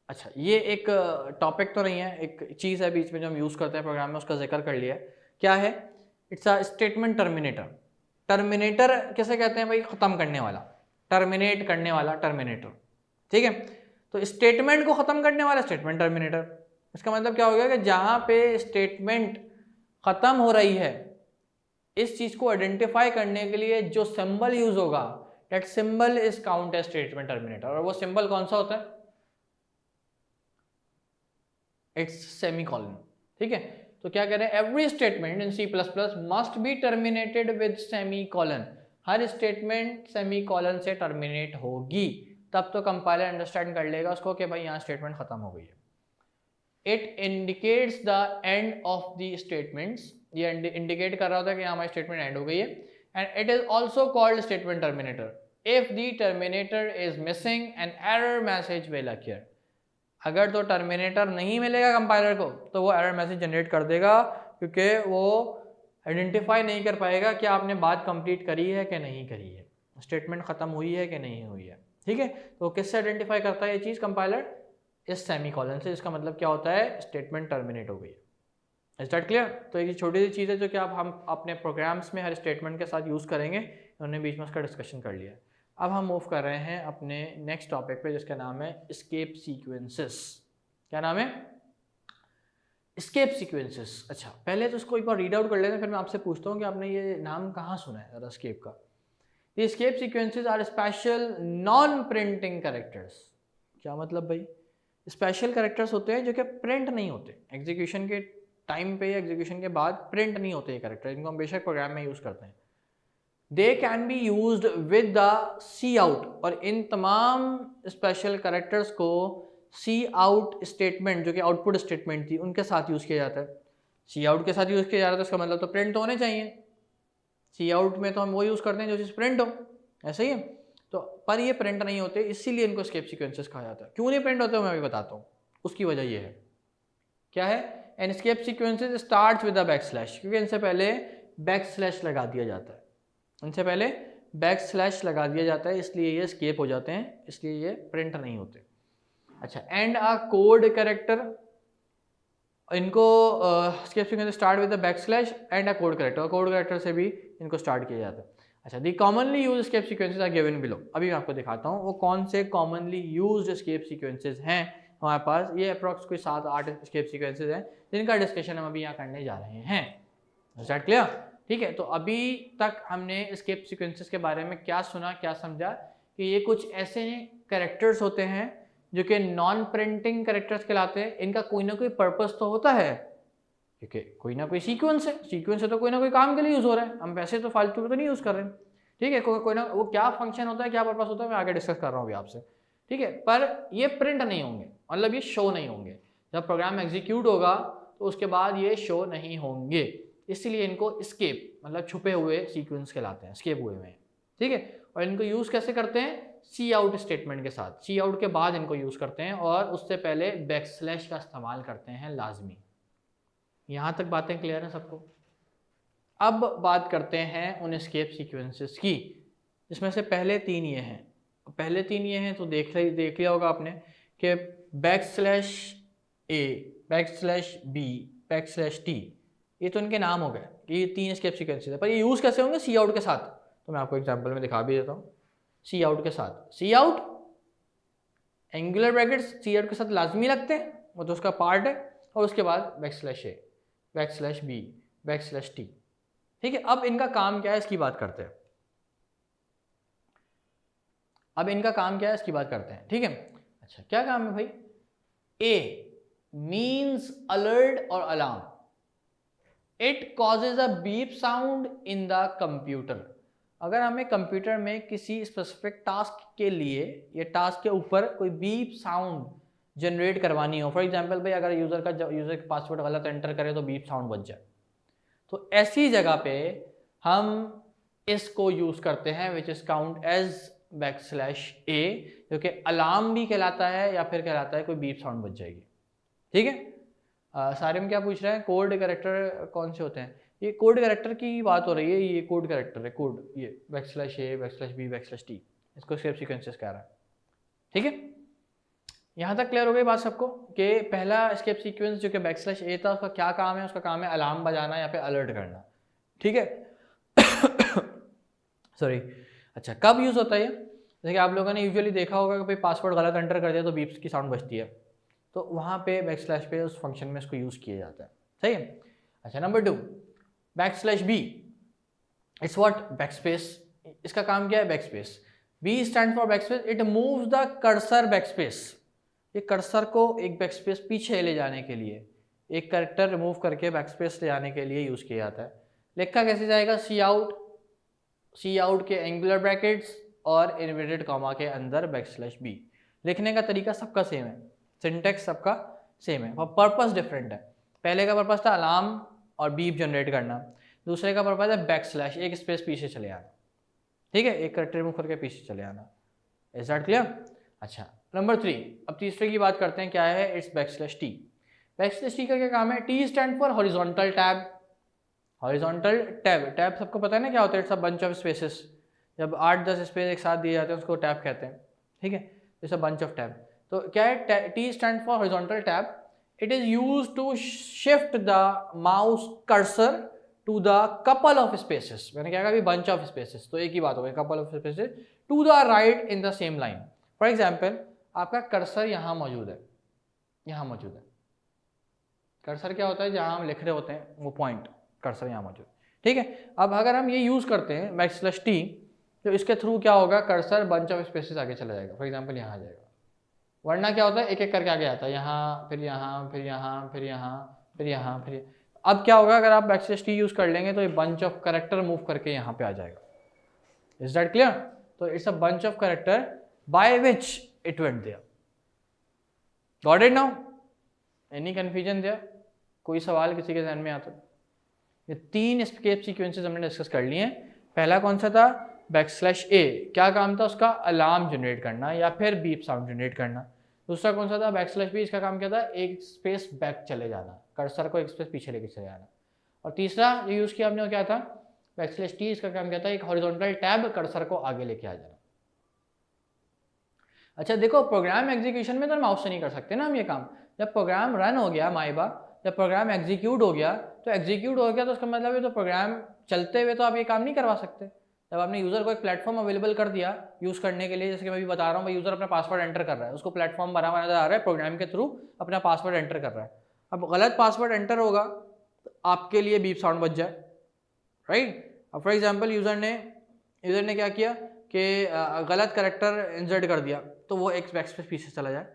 अच्छा, ये एक टॉपिक तो नहीं है, एक चीज़ है बीच में जो हम यूज़ करते हैं प्रोग्राम में, उसका जिक्र कर लिया है। क्या है? It's a statement terminator. Terminator किसे कहते हैं भाई? ख़त्म करने वाला, टर्मिनेट करने वाला, टर्मिनेटर। ठीक है, तो स्टेटमेंट को ख़त्म करने वाला स्टेटमेंट टर्मिनेटर। इसका मतलब क्या हो गया कि जहाँ पे स्टेटमेंट ख़त्म हो रही है, इस चीज़ को आइडेंटिफाई करने के लिए जो सिंबल यूज़ होगा, that symbol is count as statement terminator. और वो सिंबल कौन सा होता है? It's semicolon. ठीक है, तो क्या कह रहे हैं? Every statement in C plus plus must be terminated with semicolon. हर स्टेटमेंट सेमीकोलन से टर्मिनेट होगी, तब तो कंपाइलर अंडरस्टैंड कर लेगा उसको कि भाई यहाँ स्टेटमेंट खत्म हो गई है। It indicates the end of the statements. ये इंडिकेट कर रहा होता है कि हमारी स्टेटमेंट एंड हो गई है। And it is also called statement terminator if the terminator is missing an error message will appear. अगर तो टर्मिनेटर नहीं मिलेगा कंपाइलर को तो वो एरर मैसेज जनरेट कर देगा, क्योंकि वो आइडेंटिफाई नहीं कर पाएगा कि आपने बात कंप्लीट करी है कि नहीं करी है, स्टेटमेंट खत्म हुई है कि नहीं हुई है। ठीक है, तो किससे आइडेंटिफाई करता है ये चीज़ कंपाइलर? इस सेमीकोलन से। इसका मतलब क्या होता है? स्टेटमेंट टर्मिनेट हो गई है। Is that clear? तो एक छोटी सी चीज़ है जो कि आप हम अपने प्रोग्राम्स में हर स्टेटमेंट के साथ यूज़ करेंगे। उन्होंने बीच में उसका डिस्कशन कर लिया है। अब हम मूव कर रहे हैं अपने नेक्स्ट टॉपिक पे, जिसका नाम है एस्केप सीक्वेंसेस। क्या नाम है? Escape sequences. अच्छा, पहले तो इसको एक बार रीड आउट कर लेते हैं, फिर मैं आपसे पूछता हूँ कि आपने ये नाम कहाँ सुना है जरा एस्केप का। The escape sequences are special non-printing characters। क्या मतलब भाई? स्पेशल कैरेक्टर्स होते हैं जो कि प्रिंट नहीं होते, एग्जीक्यूशन के टाइम पे या एग्जीक्यूशन के बाद प्रिंट नहीं होते ये कैरेक्टर, इनको हम बेशक प्रोग्राम में यूज़ करते हैं। They can be used with the C out. और इन तमाम स्पेशल कैरेक्टर्स को सी आउट स्टेटमेंट, जो कि आउटपुट स्टेटमेंट थी, उनके साथ यूज़ किया जाता है। सी आउट के साथ यूज़ किया जा रहा है तो इसका मतलब तो प्रिंट तो होने चाहिए। सी आउट में तो हम वो यूज़ करते हैं जो चीज़ प्रिंट हो, ऐसा ही है। तो पर ये प्रिंट नहीं होते, इसीलिए इनको एस्केप सीक्वेंसेस कहा जाता है। क्यों नहीं प्रिंट होते मैं अभी बताता हूँ। उसकी वजह ये है, क्या है? An escape sequences starts with a back slash, क्योंकि इनसे पहले बैक स्लैश लगा दिया जाता है। इनसे पहले बैक स्लैश लगा दिया जाता है, इसलिए ये एस्केप हो जाते हैं, इसलिए ये प्रिंट नहीं होते। अच्छा, एंड अ कोड कैरेक्टर, इनको escape sequence start with the back slash and a code character, code character से भी इनको स्टार्ट किया जाता है। अच्छा, the commonly use escape sequences are given below. अभी मैं आपको दिखाता हूँ वो कौन से कॉमनली यूज्ड एस्केप सीक्वेंसेस हैं हमारे पास। ये अप्रॉक्स कोई 7-8 एस्केप सीक्वेंसेस हैं जिनका डिस्कशन हम अभी यहाँ करने जा रहे हैं। Is that clear? ठीक है, तो अभी तक हमने एस्केप सीक्वेंसेस के बारे में क्या सुना, क्या समझा कि ये कुछ ऐसे कैरेक्टर्स होते हैं जो कि नॉन प्रिंटिंग कैरेक्टर्स कहलाते हैं। इनका कोई ना कोई पर्पस तो होता है, क्योंकि कोई ना कोई सीक्वेंस है, सीक्वेंस है तो कोई ना कोई काम के लिए यूज़ हो रहा है, हम वैसे तो फालतू तो नहीं यूज़ कर रहे हैं। ठीक है, कोई ना वो क्या फंक्शन होता है, क्या पर्पस होता है, मैं आगे डिस्कस कर रहा हूँ अभी आपसे। ठीक है, पर ये प्रिंट नहीं होंगे, मतलब ये शो नहीं होंगे। जब प्रोग्राम एग्जीक्यूट होगा तो उसके बाद ये शो नहीं होंगे, इसलिए इनको एस्केप मतलब छुपे हुए सीक्वेंस कहलाते हैं, एस्केप हुए हुए हैं। ठीक है, और इनको यूज़ कैसे करते हैं? सी आउट स्टेटमेंट के साथ, सी आउट के बाद इनको यूज़ करते हैं, और उससे पहले बैक स्लैश का इस्तेमाल करते हैं लाजमी। यहाँ तक बातें क्लियर हैं सबको? अब बात करते हैं उन एस्केप सीक्वेंसेस की, जिसमें से पहले 3 ये हैं। पहले 3 ये हैं तो देख लिया होगा आपने कि backslash A, backslash B, backslash T, ये तो इनके नाम हो गए कि ये 3 एस्केप सीक्वेंसेस है। पर ये यूज़ कैसे होंगे? सी आउट के साथ। तो मैं आपको एग्जाम्पल में दिखा भी देता हूँ। सी आउट के साथ, सी आउट एंगुलर ब्रैकेट्स सी आउट के साथ लाजमी लगते हैं, वो तो उसका पार्ट है। और उसके बाद backslash A, backslash B, backslash T. ठीक है, अब इनका काम क्या है इसकी बात करते हैं। अब इनका काम क्या है इसकी बात करते हैं। ठीक है, अच्छा क्या काम है भाई? ए मीन्स अलर्ट और alarm. It causes a beep sound in the computer. अगर हमें कंप्यूटर में किसी स्पेसिफिक टास्क के लिए या टास्क के ऊपर कोई बीप साउंड जनरेट करवानी हो, फॉर एग्जांपल भाई अगर यूज़र का पासवर्ड गलत एंटर करे तो बीप साउंड बज जाए, तो ऐसी जगह पे हम इसको यूज़ करते हैं, which is count as backslash A, जो कि अलार्म भी कहलाता है या फिर कहलाता है कोई बीप साउंड बज जाएगी। ठीक है, सारे में क्या पूछ रहे हैं? कोड कैरेक्टर कौन से होते हैं? ये कोड कैरेक्टर की बात हो रही है, ये कोड कैरेक्टर है, कोड, ये backslash A, backslash B, backslash T, इसको एस्केप सीक्वेंसेस कह रहा है। ठीक है, यहाँ तक क्लियर हो गई बात सबको कि पहला एस्केप सीक्वेंस जो कि बैकस्लैश ए था उसका क्या काम है, उसका काम है अलार्म बजाना या फिर अलर्ट करना, ठीक है। सॉरी। अच्छा, कब यूज़ होता है ये? जैसे कि आप लोगों ने यूजुअली देखा होगा कि भाई पासवर्ड गलत एंटर कर दिया तो बीप्स की साउंड बजती है, तो वहाँ पे बैकस्लैश पे उस फंक्शन में इसको यूज़ किया जाता है, सही है। अच्छा, number 2 backslash B, it's what, backspace. इसका काम क्या है? Backspace. B stand for backspace, it moves the cursor backspace. ये कर्सर को एक बैकस्पेस पीछे ले जाने के लिए, एक कैरेक्टर रिमूव करके बैकस्पेस ले जाने के लिए यूज़ किया जाता है। लिखा कैसे जाएगा? सी आउट के एंगुलर ब्रैकेट्स और इन्वर्टेड कॉमा के अंदर बैकस्लैश बी। लिखने का तरीका सबका सेम है, सिंटेक्स सबका सेम है, पर पर्पस डिफरेंट है। पहले का पर्पस था अलार्म और बीप जनरेट करना, दूसरे का पर्पस है बैकस्लैश, एक स्पेस पीछे चले आना, ठीक है, एक कैरेक्टर रिमूव करके पीछे चले आना। Is that clear? अच्छा, नंबर 3, अब तीसरे की बात करते हैं, क्या है? It's backslash T. Backslash T का क्या काम है? T stand for horizontal tab. Horizontal tab, tab सबको पता है ना क्या होता है? It's a bunch of spaces. जब 8-10 स्पेस एक साथ दिए जाते हैं उसको टैब कहते हैं, ठीक है, it's a bunch of tab. तो क्या है? T stand for horizontal tab. It is used to shift the mouse cursor to the couple of spaces. मैंने क्या कहा? अभी बंच ऑफ स्पेसेस, तो एक ही बात हो गई, couple of spaces to the right in the same line. For example, आपका कर्सर यहाँ मौजूद है, यहाँ मौजूद है। कर्सर क्या होता है? जहाँ हम लिख रहे होते हैं वो पॉइंट, कर्सर यहाँ मौजूद, ठीक है। अब अगर हम ये यूज़ करते हैं बैकस्लैश टी, तो इसके थ्रू क्या होगा? कर्सर बंच ऑफ स्पेसेस आगे चला जाएगा, फॉर एग्जाम्पल यहाँ आ जाएगा। वरना क्या होता है? एक एक करके आगे आता है, यहाँ फिर यहाँ फिर यहाँ फिर यहाँ फिर यहाँ फिर। अब क्या होगा? अगर आप बैकस्लैश टी यूज़ कर लेंगे तो ये बंच ऑफ कैरेक्टर मूव करके यहाँ पे आ जाएगा। Is that clear? तो it's a bunch of character by which it went there. Got it now? Any confusion there? कोई सवाल किसी के ध्यान में आता? ये 3 एस्केप सीक्वेंसेस हमने डिस्कस कर लिए हैं। पहला कौन सा था? बैकस्लैश ए, क्या काम था उसका? अलार्म जनरेट करना या फिर बीप साउंड जनरेट करना। दूसरा कौन सा था? बैकस्लैश बी, इसका काम क्या था? एक स्पेस बैक चले जाना, कर्सर को एक स्पेस पीछे लेके चले जाना। और तीसरा जो यूज़ किया हमने वो क्या था? बैकस्लैश टी, इसका काम क्या था? एक हॉरिजॉन्टल टैब, कर्सर को आगे लेके आ जाना। अच्छा देखो, प्रोग्राम एग्जीक्यूशन में तो माउस से नहीं कर सकते ना हम ये काम। जब प्रोग्राम रन हो गया माइबा, जब प्रोग्राम एग्जीक्यूट हो गया तो उसका मतलब है तो प्रोग्राम चलते हुए तो आप ये काम नहीं करवा सकते। जब आपने यूज़र को एक प्लेटफॉर्म अवेलेबल कर दिया यूज़ करने के लिए, जैसे कि मैं भी बता रहा हूँ, यूज़र अपना पासवर्ड एंटर कर रहा है, उसको प्लेटफॉर्म बना नजर आ रहा है, प्रोग्राम के थ्रू अपना पासवर्ड एंटर कर रहा है। अब गलत पासवर्ड एंटर होगा तो आपके लिए बीप साउंड बच जाए, राइट। अब फॉर एग्जाम्पल यूज़र ने क्या किया कि गलत करेक्टर इंसर्ट कर दिया, तो वो एक बैकस्पेस पीछे चला जाए,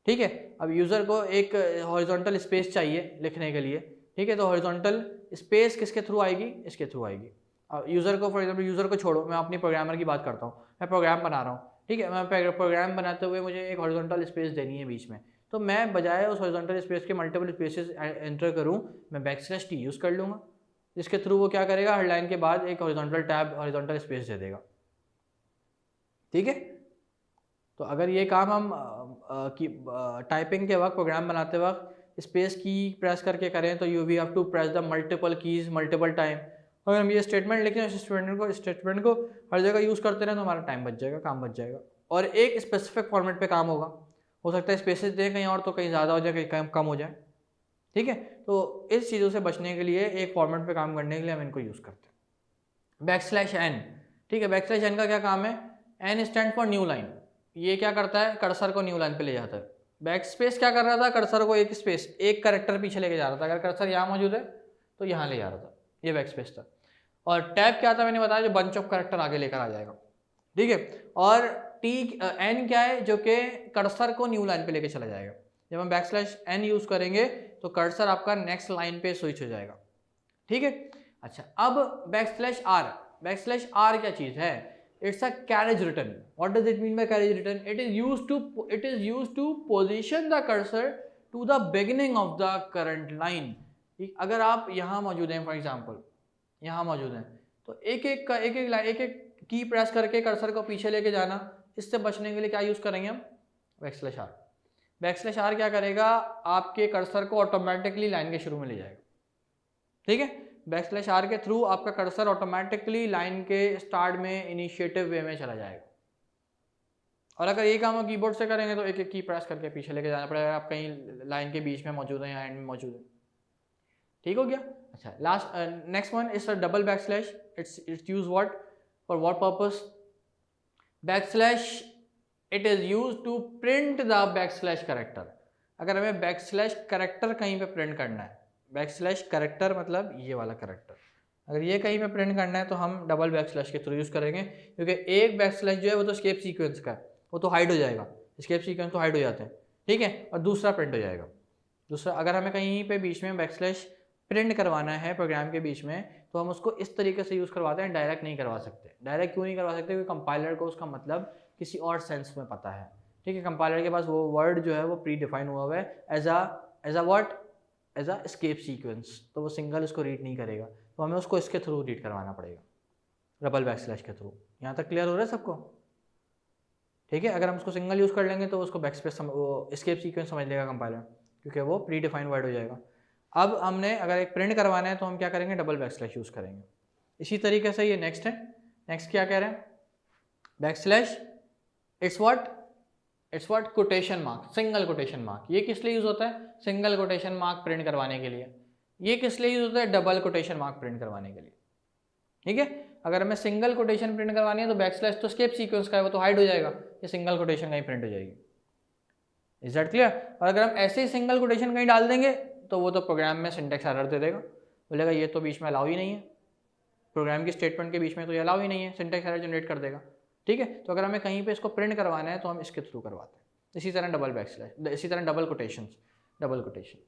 ठीक है। अब यूज़र को एक हॉरिजॉन्टल स्पेस चाहिए लिखने के लिए, ठीक है, तो हॉरिजॉन्टल स्पेस किसके थ्रू आएगी? इसके थ्रू आएगी। अब यूज़र को, फॉर एग्जाम्पल यूज़र को छोड़ो, मैं अपनी प्रोग्रामर की बात करता हूँ, मैं प्रोग्राम बना रहा हूँ, ठीक है, मैं प्रोग्राम बनाते हुए मुझे एक हॉरिजॉन्टल स्पेस देनी है बीच में, तो मैं बजाय उस हॉरिजॉन्टल स्पेस के मल्टीपल स्पेसेस एंटर करूँ, मैं बैकस्लैश टी यूज़ कर लूँगा, जिसके थ्रू वो क्या करेगा? हर लाइन के बाद एक हॉरिजॉन्टल टैब, हॉरिजॉन्टल स्पेस दे देगा, ठीक है। तो अगर ये काम हम टाइपिंग के वक्त, प्रोग्राम बनाते वक्त स्पेस की प्रेस करके करें तो you we have to press the multiple keys multiple time. अगर हम ये स्टेटमेंट लिखें, इस स्टेटमेंट को हर जगह यूज़ करते रहें तो हमारा टाइम बच जाएगा, काम बच जाएगा, और एक स्पेसिफिक फॉर्मेट पे काम होगा। हो सकता है स्पेसेस दें कहीं और तो कहीं ज़्यादा हो जाए, कहीं कम हो जाए, ठीक है। तो इस चीज़ों से बचने के लिए, एक फॉर्मेट पे काम करने के लिए हम इनको यूज़ करते हैं। बैकस्लैश एन, ठीक है, बैकस्लैश एन का क्या काम है? N stand for new line. ये क्या करता है? कर्सर को न्यू लाइन पे ले जाता है। बैक स्पेस क्या कर रहा था? कर्सर को एक स्पेस, एक कैरेक्टर पीछे लेके जा रहा था। अगर कर्सर यहाँ मौजूद है तो यहाँ ले जा रहा था, ये बैक स्पेस था। और टैब क्या था? मैंने बताया, जो बंच ऑफ कैरेक्टर आगे लेकर आ जाएगा, ठीक है। और टी एन क्या है? जो कि कर्सर को न्यू लाइन पे लेके चला जाएगा। जब हम बैकस्लैश एन यूज करेंगे तो कर्सर आपका नेक्स्ट लाइन पे स्विच हो जाएगा, ठीक है। अच्छा, अब बैकस्लैश आर क्या चीज है? It's a carriage return. What does it mean by carriage return? It is used to position the cursor to the beginning of the current line. अगर आप यहाँ मौजूद हैं, फॉर एग्जाम्पल यहाँ मौजूद हैं, तो एक एक की प्रेस करके कर्सर को पीछे लेके जाना, इससे बचने के लिए क्या यूज करेंगे हम? Backslash are. बैकस्लैश आर क्या करेगा? आपके कर्सर को ऑटोमेटिकली लाइन के शुरू में ले जाएगा, ठीक है। बैकस्लैश आर के थ्रू आपका कर्सर ऑटोमेटिकली लाइन के स्टार्ट में इनिशिएटिव वे में चला जाएगा, और अगर ये काम कीबोर्ड से करेंगे तो एक एक की प्रेस करके पीछे लेके जाना पड़ेगा, आप कहीं लाइन के बीच में मौजूद है या एंड में मौजूद है। ठीक हो गया। अच्छा, last next one is double backslash. It's use what for what purpose? Backslash it is use to print the back slash character. अगर हमें बैक स्लैश करेक्टर कहीं पे प्रिंट करना है, बैक स्लैश करेक्टर मतलब ये वाला character, अगर ये कहीं पे प्रिंट करना है तो हम डबल बैक स्लैश के थ्रू यूज़ करेंगे, क्योंकि एक बैक स्लैश जो है वो तो स्केप सीक्वेंस का है, वो तो हाइड हो जाएगा, स्केप सीक्वेंस तो हाइड हो जाते हैं, ठीक है, और दूसरा प्रिंट हो जाएगा। दूसरा अगर हमें कहीं पे बीच में बैक स्लैश प्रिंट करवाना है प्रोग्राम के बीच में, तो हम उसको इस तरीके से यूज़ करवाते हैं, डायरेक्ट नहीं करवा सकते। डायरेक्ट क्यों नहीं करवा सकते? क्योंकि कंपाइलर को उसका मतलब किसी और सेंस में पता है, ठीक है। कंपाइलर के पास वो वर्ड जो है वो प्री डिफाइन हुआ हुआ है as a what, as a escape sequence, तो वो सिंगल उसको रीड नहीं करेगा, तो हमें उसको इसके थ्रू रीड करवाना पड़ेगा, डबल बैक स्लैश के थ्रू। यहाँ तक क्लियर हो रहा है सबको? ठीक है। अगर हम उसको सिंगल यूज़ कर लेंगे तो उसको बैक स्पेस वो स्केप सीक्वेंस समझ लेगा कंपाइलर, क्योंकि वो प्री डिफाइंड वर्ड हो जाएगा। अब हमने अगर एक प्रिंट करवाना है तो हम क्या करेंगे? डबल बैक स्लैश यूज़ करेंगे। इसी तरीके से ये नेक्स्ट है। नेक्स्ट क्या कह रहे हैं? Back slash it's what quotation mark, single quotation mark. ये किस लिए यूज़ होता है? सिंगल कोटेशन मार्क प्रिंट करवाने के लिए। ये किस लिए यूज़ होता है? डबल कोटेशन मार्क प्रिंट करवाने के लिए, ठीक है। अगर हमें सिंगल कोटेशन प्रिंट करवानी है तो बैक स्लैश तो स्केप सीक्वेंस का है, वो तो हाइड हो जाएगा, ये सिंगल कोटेशन कहीं प्रिंट हो जाएगी। Is that clear? और अगर हम ऐसे ही सिंगल कोटेशन कहीं डाल देंगे तो वो तो प्रोग्राम में सिंटेक्स एरर दे देगा, बोलेगा ये तो बीच में अलाउ ही नहीं है, प्रोग्राम की स्टेटमेंट के बीच में तो ये अलाउ ही नहीं है, सिंटेक्स एरर जनरेट कर देगा, ठीक है। तो अगर हमें कहीं पे इसको प्रिंट करवाना है तो हम इसके थ्रू करवाते हैं। इसी तरह डबल बैक स्लैश, इसी तरह double quotation.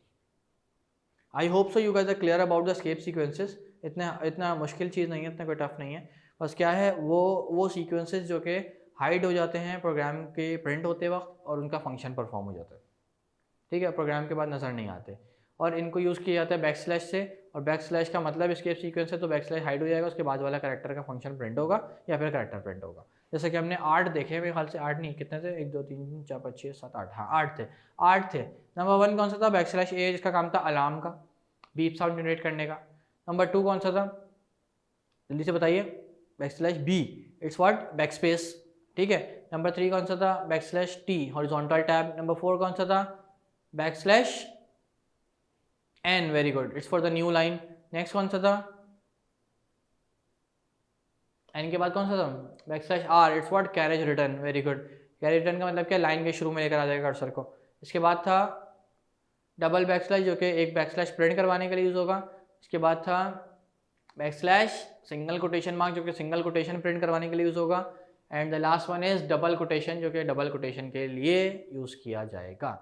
I hope so you guys are clear about the escape sequences. इतना मुश्किल चीज़ नहीं है, इतना कोई टफ नहीं है। बस क्या है, वो सीक्वेंसेस जो कि हाइड हो जाते हैं प्रोग्राम के प्रिंट होते वक्त और उनका फंक्शन परफॉर्म हो जाता है, ठीक है, प्रोग्राम के बाद नज़र नहीं आते, और इनको यूज़ किया जाता है बैक स्लैश से। और बैक स्लैश का मतलब स्केप सीक्वेंस है, तो बैक स्लैश हाइड हो जाएगा, उसके बाद वाला कैरेक्टर का फंक्शन प्रिंट होगा या फिर कैरेक्टर प्रिंट होगा। जैसे कि हमने 8 देखे, मेरे ख्याल से 8 नहीं, कितने थे? 1 2 3 4 5 6 7 8, हाँ 8 थे। नंबर 1 कौन सा था? बैक स्लैश ए, जिसका काम था अलार्म का, बीप साउंड जनरेट करने का। नंबर 2 कौन सा था? जल्दी से बताइए। Backslash B, it's what? Backspace, ठीक है। नंबर 3 कौन सा था? Backslash T, horizontal tab. Number 4 कौन सा था? Backslash N, very good, it's for the new line. Next कौन सा था? एन के बाद कौन सा था? Backslash R, it's what? Carriage return, very good. Carriage return का मतलब क्या? लाइन के शुरू में लेकर आ जाएगा कर्सर को। इसके बाद था डबल बैक स्लैश, जो कि एक बैक स्लैश प्रिंट करवाने के लिए यूज़ होगा। इसके बाद था back slash single quotation mark, जो कि सिंगल कोटेशन प्रिंट करवाने के लिए यूज़ होगा। And the last one is double quotation, जो कि डबल कोटेशन के लिए यूज़ किया जाएगा।